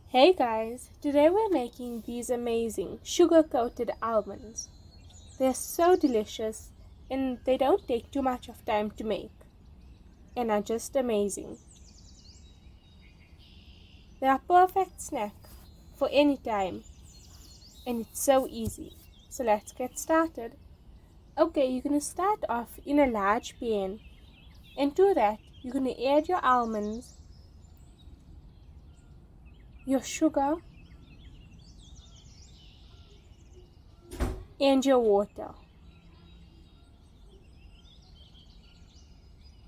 Hey guys, today we're making these amazing sugar-coated almonds. They're so delicious and they don't take too much of time to make and are just amazing. They're a perfect snack for any time and it's so easy. So let's get started. Okay, you're going to start off in a large pan, and to that you're going to add your almonds, your sugar and your water.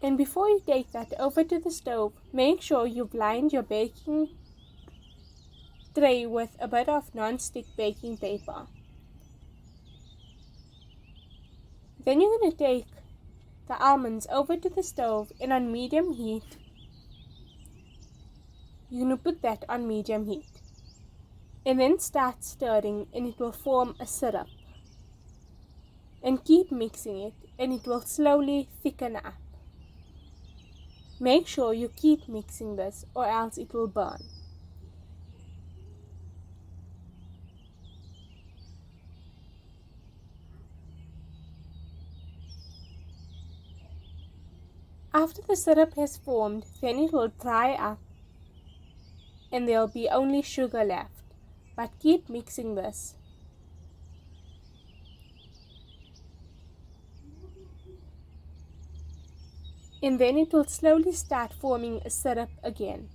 And before you take that over to the stove, make sure you've lined your baking tray with a bit of non-stick baking paper. Then you're going to take the almonds over to the stove, and on medium heat, you're going to put that on medium heat. And then start stirring and it will form a syrup. And keep mixing it and it will slowly thicken up. Make sure you keep mixing this or else it will burn. After the syrup has formed, then it will dry up and there will be only sugar left. But keep mixing this. And then it will slowly start forming a syrup again.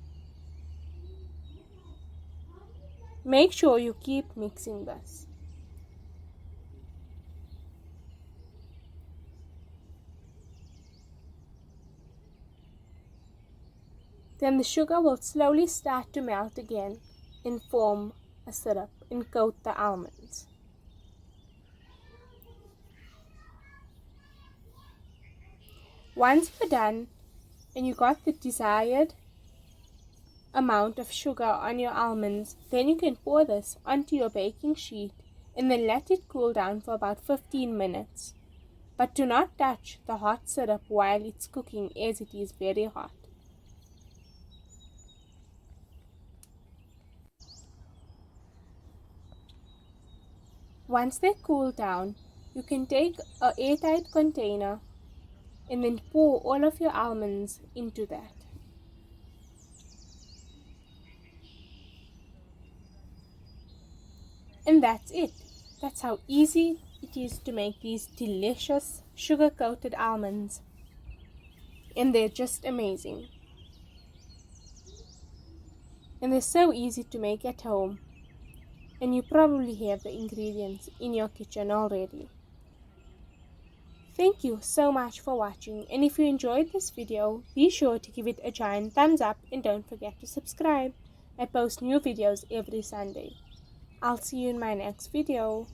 Make sure you keep mixing this. Then the sugar will slowly start to melt again and form a syrup and coat the almonds. Once you're done and you got the desired amount of sugar on your almonds, then you can pour this onto your baking sheet and then let it cool down for about 15 minutes. But do not touch the hot syrup while it's cooking, as it is very hot. Once they cool down, you can take an airtight container and then pour all of your almonds into that. And that's it. That's how easy it is to make these delicious sugar-coated almonds. And they're just amazing. And they're so easy to make at home. And you probably have the ingredients in your kitchen already. Thank you so much for watching, and if you enjoyed this video, be sure to give it a giant thumbs up and don't forget to subscribe. I post new videos every Sunday. I'll see you in my next video.